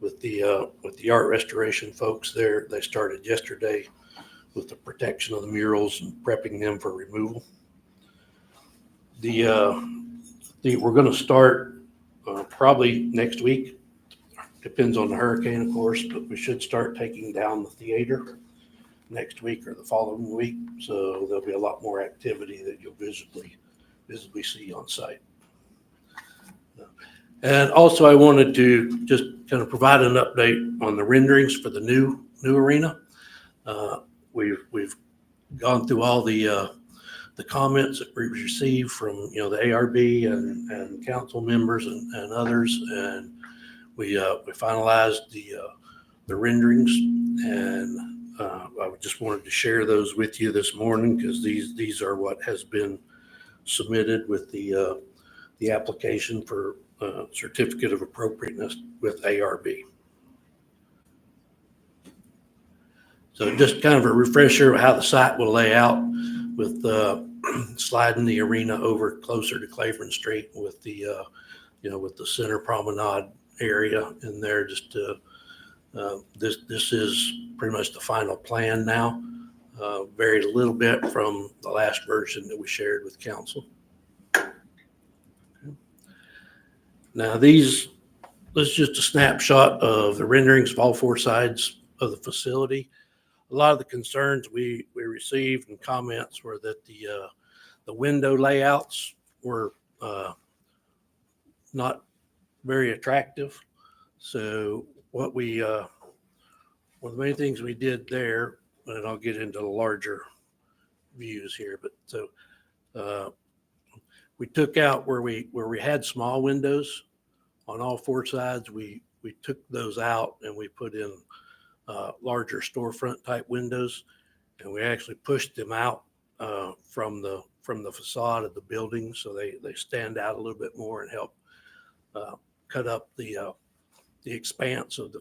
with the art restoration folks there. They started yesterday with the protection of the murals and prepping them for removal. We're going to start probably next week. Depends on the hurricane, of course, but we should start taking down the theater next week or the following week. So there'll be a lot more activity that you'll visibly see on site. And also I wanted to just kind of provide an update on the renderings for the new arena. We've gone through all the comments that we received from the ARB and council members and others, and we finalized the renderings, and I just wanted to share those with you this morning because these are what has been submitted with the application for certificate of appropriateness with ARB. So just kind of a refresher of how the site will lay out with sliding the arena over closer to Claiborne Street with the with the center promenade area in there. Just this is pretty much the final plan now. Varied a little bit from the last version that we shared with council. Now this is just a snapshot of the renderings of all four sides of the facility. A lot of the concerns we received and comments were that the window layouts were not very attractive. So what one of the main things we did there, and I'll get into the larger views here, but so we took out where we had small windows on all four sides. We took those out and we put in larger storefront type windows, and we actually pushed them out from the facade of the building, so they stand out a little bit more and help cut up the expanse of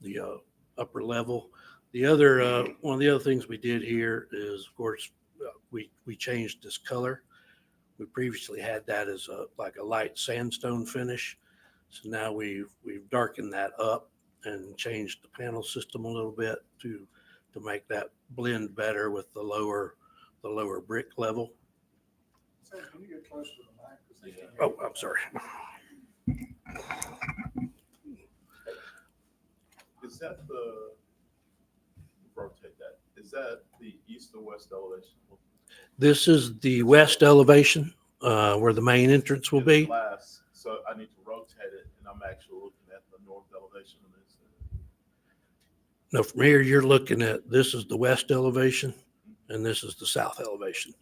the upper level. The other one of the other things we did here is, of course, we changed this color. We previously had that as like a light sandstone finish, so now we've darkened that up and changed the panel system a little bit to make that blend better with the lower brick level. So can you get closer to the mic? Oh, I'm sorry. Is that rotate that? Is that the east or west elevation? This is the west elevation where the main entrance will be. So I need to rotate it, and I'm actually looking at the north elevation of this. Now from here, you're looking at, this is the west elevation and this is the south elevation.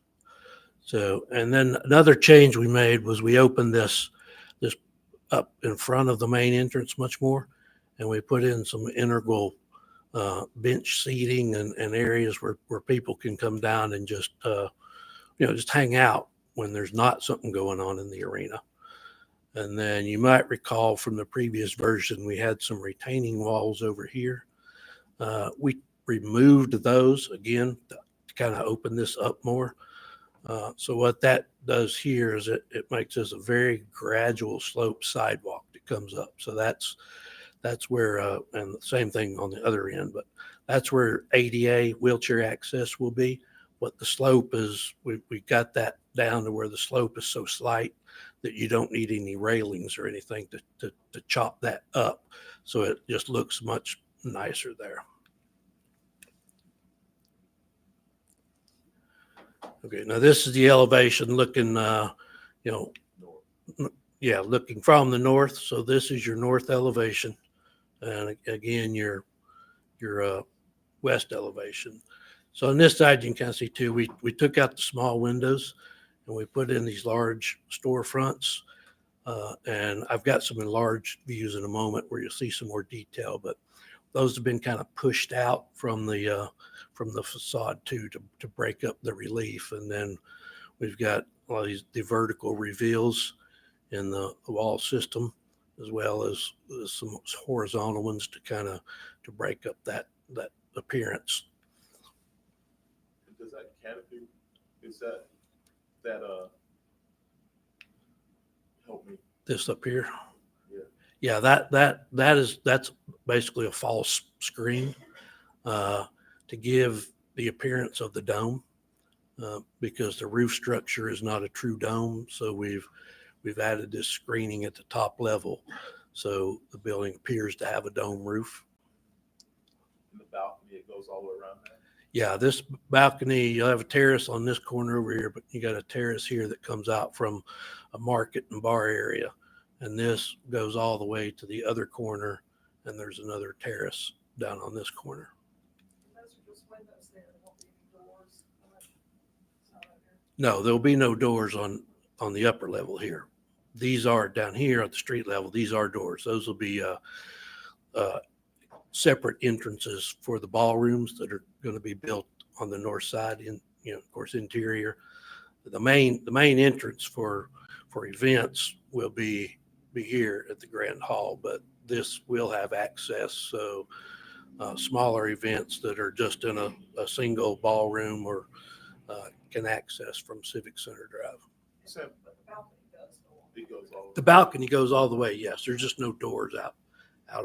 So, and then another change we made was we opened this up in front of the main entrance much more, and we put in some integral bench seating and areas where people can come down and just just hang out when there's not something going on in the arena. And then you might recall from the previous version, we had some retaining walls over here. We removed those again to kind of open this up more. So what that does here is it makes this a very gradual slope sidewalk that comes up. So that's where, and the same thing on the other end, but that's where ADA wheelchair access will be. What the slope is, we got that down to where the slope is so slight that you don't need any railings or anything to chop that up. So it just looks much nicer there. Okay, now this is the elevation looking, looking from the north. So this is your north elevation, and again your west elevation. So on this side, you can kind of see too, we took out the small windows and we put in these large storefronts. And I've got some enlarged views in a moment where you'll see some more detail, but those have been kind of pushed out from the facade too, to break up the relief. And then we've got all the vertical reveals in the wall system, as well as some horizontal ones to break up that appearance. Does that canopy, is that help me? This up here. Yeah. Yeah, that's basically a false screen to give the appearance of the dome, because the roof structure is not a true dome. So we've added this screening at the top level, so the building appears to have a dome roof. In the balcony, it goes all the way around there? Yeah, this balcony, you'll have a terrace on this corner over here, but you got a terrace here that comes out from a market and bar area. And this goes all the way to the other corner, and there's another terrace down on this corner. Those are just windows there. There won't be any doors. No, there'll be no doors on the upper level here. These are down here at the street level. These are doors. Those will be separate entrances for the ballrooms that are going to be built on the north side, of course, interior. The main entrance for events will be here at the Grand Hall, but this will have access. So smaller events that are just in a single ballroom or can access from Civic Center Drive. The balcony goes all the way. Yes, there's just no doors out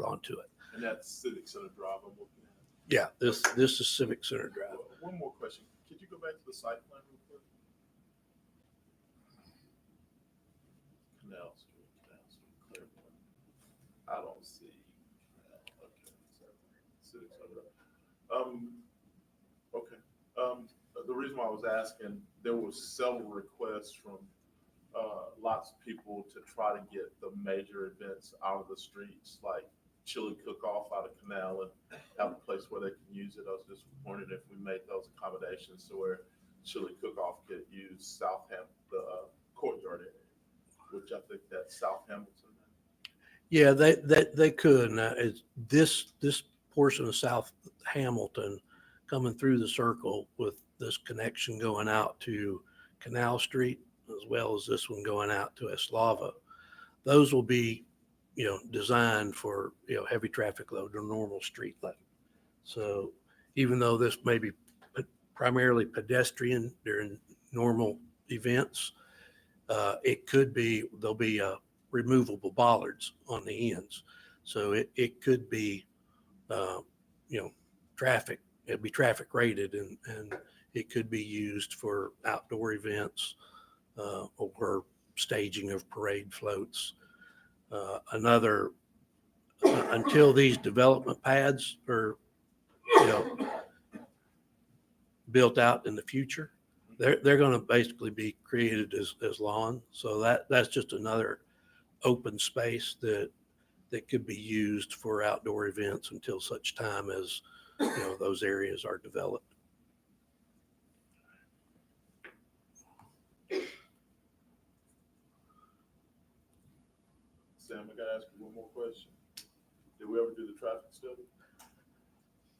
onto it. And that's Civic Center Drive I'm looking at. Yeah, this is Civic Center Drive. One more question. Could you go back to the site plan real quick? Canal Street, Claiborne. I don't see. Okay, Civic Center. Okay. The reason why I was asking, there were several requests from lots of people to try to get the major events out of the streets, like chili cook-off out of Canal, and have a place where they can use it. I was just wondering if we made those accommodations so where chili cook-off could use the courtyard area, which I think that's South Hamilton. Yeah, they could. Now, this portion of South Hamilton coming through the circle with this connection going out to Canal Street, as well as this one going out to Eslava. Those will be, designed for, heavy traffic load or normal street level. So even though this may be primarily pedestrian during normal events, there'll be removable bollards on the ends. So it could be, traffic, it'd be traffic rated, and it could be used for outdoor events or staging of parade floats. Until these development pads are, built out in the future, they're going to basically be created as lawn. So that's just another open space that could be used for outdoor events until such time as, those areas are developed. Sam, I gotta ask you one more question. Did we ever do the traffic study?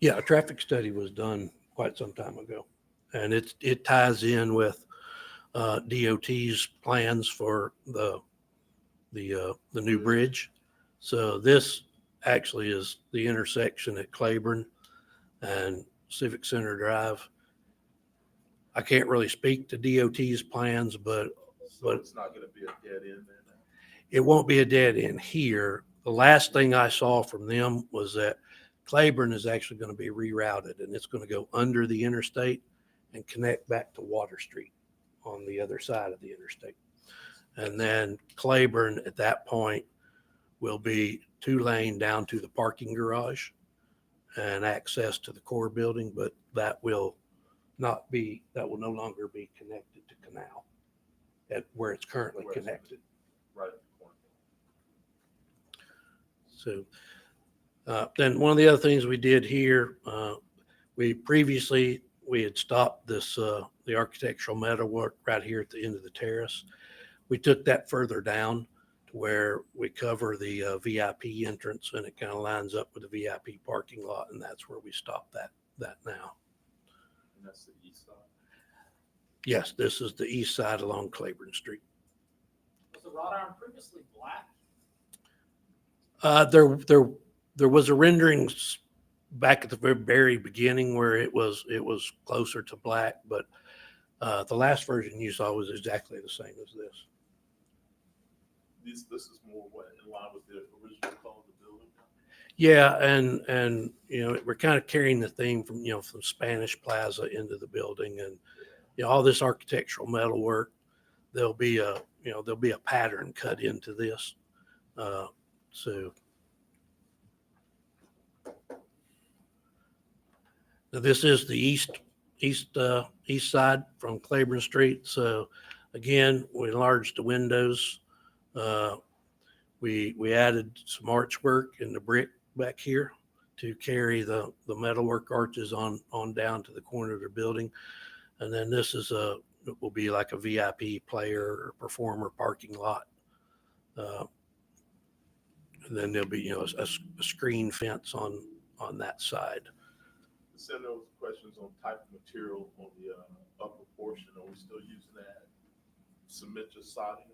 Yeah, a traffic study was done quite some time ago, and it ties in with DOT's plans for the new bridge. So this actually is the intersection at Claiborne and Civic Center Drive. I can't really speak to DOT's plans, but It's not gonna be a dead end there now? it won't be a dead end here. The last thing I saw from them was that Claiborne is actually going to be rerouted, and it's going to go under the interstate and connect back to Water Street on the other side of the interstate. And then Claiborne at that point will be 2-lane down to the parking garage and access to the core building, but that will no longer be connected to Canal at where it's currently connected. Right at the corner. So then one of the other things we did here, we previously we had stopped this, the architectural metal work right here at the end of the terrace. We took that further down to where we cover the VIP entrance, and it kind of lines up with the VIP parking lot, and that's where we stopped that now. And that's the east side. Yes, this is the east side along Claiborne Street. Was the wrought iron previously black? There was a rendering back at the very beginning where it was closer to black, but the last version you saw was exactly the same as this. This is more what in line with the original color of the building. Yeah, and we're kind of carrying the theme from from Spanish Plaza into the building, and all this architectural metal work. There'll be a pattern cut into this. So now this is the east side from Claiborne Street. So again, we enlarged the windows. We added some archwork in the brick back here to carry the metalwork arches on down to the corner of the building. And then this is it will be like a VIP player or performer parking lot. And then there'll be, a screen fence on that side. Senator, was questions on type of material on the upper portion. Are we still using that cementous siding?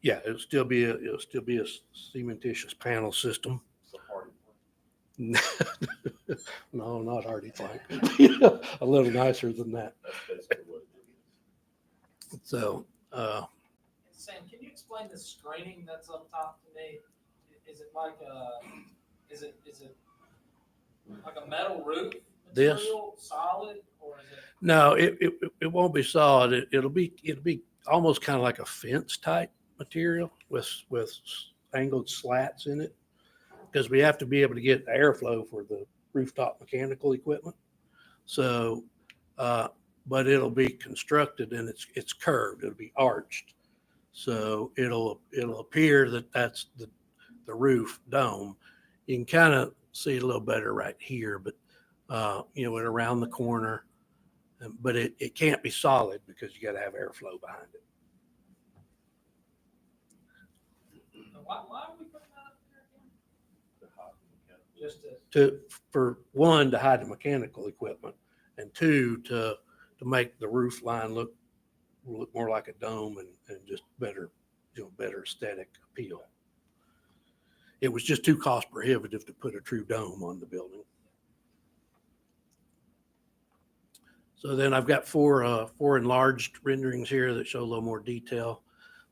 Yeah, it'll still be a cementitious panel system. It's a hardy plank. No, not hardy plank. A little nicer than that. That's basically what it is. So, Sam, can you explain the screening that's up top to me? Is it like is it like a metal roof material, solid, or is it? No, it won't be solid. It'll be almost kind of like a fence type material with angled slats in it, because we have to be able to get airflow for the rooftop mechanical equipment. So, but it'll be constructed and it's curved. It'll be arched. So it'll appear that that's the roof dome. You can kind of see it a little better right here, but it around the corner, but it can't be solid because you got to have airflow behind it. Why are we putting that up there again? Just For one, to hide the mechanical equipment, and two, to make the roof line look more like a dome and just better aesthetic appeal. It was just too cost prohibitive to put a true dome on the building. So then I've got four enlarged renderings here that show a little more detail.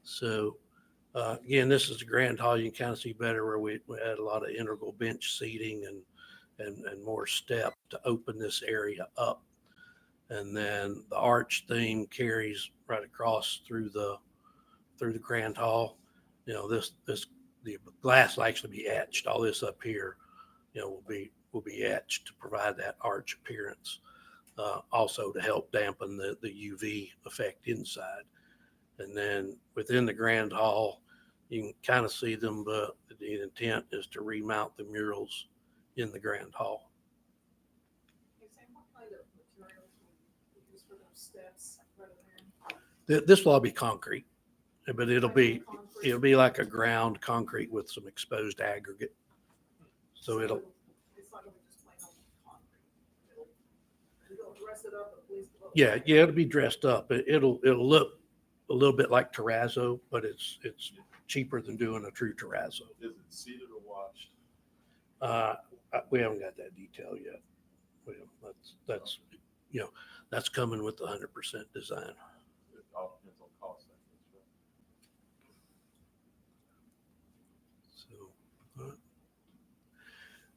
So again, this is the grand hall. You can kind of see better where we had a lot of integral bench seating and more step to open this area up. And then the arch theme carries right across through the grand hall. The glass will actually be etched. All this up here, will be etched to provide that arch appearance. Also to help dampen the UV effect inside. And then within the grand hall, you can kind of see them, but the intent is to remount the murals in the grand hall. What kind of materials will you use for those steps right there? This will all be concrete, but it'll be like a ground concrete with some exposed aggregate. So It's not going to be just plain old concrete. It'll dress it up at least a little. Yeah, it'll be dressed up. It'll look a little bit like terrazzo, but it's cheaper than doing a true terrazzo. Is it seated or washed? We haven't got that detail yet. That's coming with the 100% design. It all depends on cost. So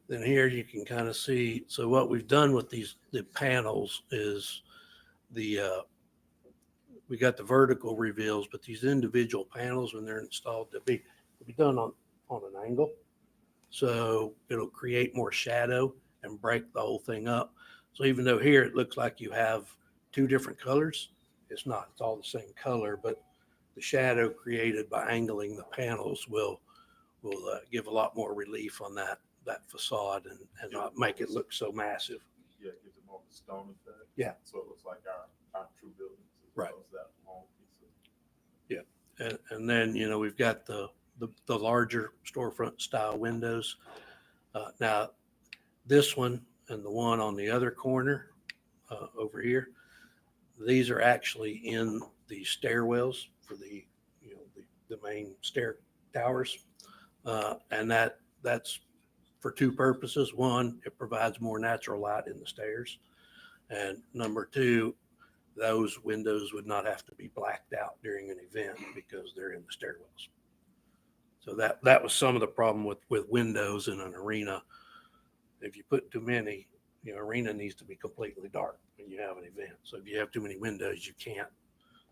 then here you can kind of see. So what we've done with the panels is we got the vertical reveals, but these individual panels, when they're installed, they'll be done on an angle. So it'll create more shadow and break the whole thing up. So even though here it looks like you have two different colors, it's not. It's all the same color, but the shadow created by angling the panels will give a lot more relief on that facade and not make it look so massive. Yeah, it gives it more of a dome effect. Yeah. So it looks like our true buildings. as Right. well as that long piece of- And then, we've got the larger storefront style windows. Now, this one and the one on the other corner over here, these are actually in the stairwells for the main stair towers. And that's for two purposes. One, it provides more natural light in the stairs. And number two, those windows would not have to be blacked out during an event because they're in the stairwells. So that was some of the problem with windows in an arena. If you put too many, arena needs to be completely dark when you have an event. So if you have too many windows, you can't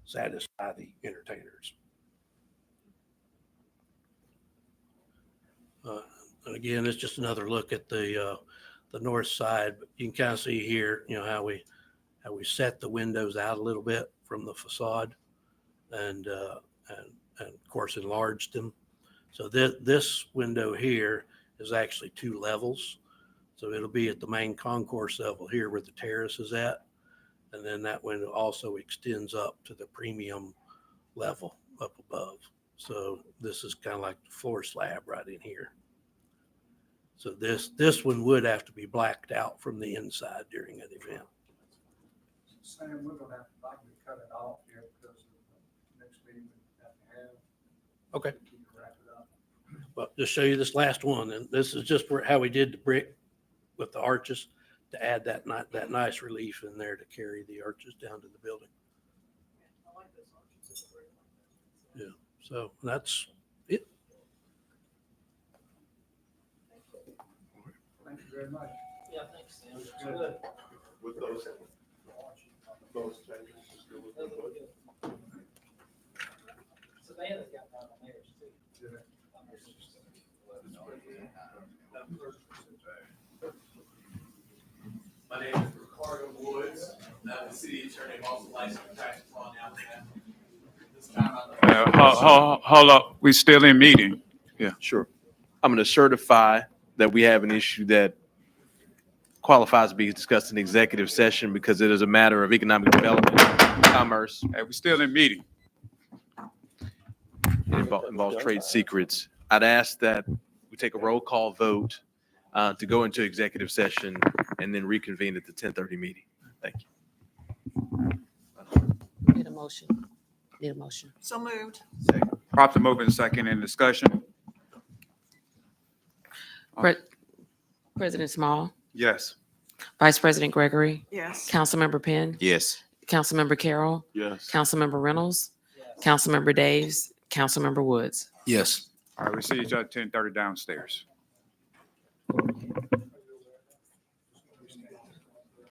satisfy the entertainers. And again, it's just another look at the north side. But you can kind of see here, how we set the windows out a little bit from the facade, and of course enlarged them. So this window here is actually two levels. So it'll be at the main concourse level here where the terrace is at, and then that window also extends up to the premium level up above. So this is kind of like the floor slab right in here. So this one would have to be blacked out from the inside during an event. Sam, we're gonna have to likely cut it off here because of the next meeting we have to have. Okay. We can wrap it up. But just show you this last one, and this is just how we did the brick with the arches to add that nice relief in there to carry the arches down to the building. Yeah, so that's it. Thank you very much. Yeah, thanks, Sam. With those changes, it's good with the budget. Savannah's got that on theirs too. My name is Ricardo Woods. I'm the city attorney, I'm also licensed practice law now. This time Hold up, we still in meeting. Yeah. Sure. I'm going to certify that we have an issue that qualifies to be discussed in executive session because it is a matter of economic development, commerce. Hey, we still in meeting. It involves trade secrets. I'd ask that we take a roll call vote to go into executive session and then reconvene at the 10:30 meeting. Thank you. Need a motion. Need a motion. So moved. Proper moving second in discussion. President Small, Yes. Vice President Gregory, Yes. Councilmember Penn, Yes. Councilmember Carroll, Yes. Councilmember Reynolds, Councilmember Daves, Councilmember Woods. Yes. All right, we see each other 10:30 downstairs.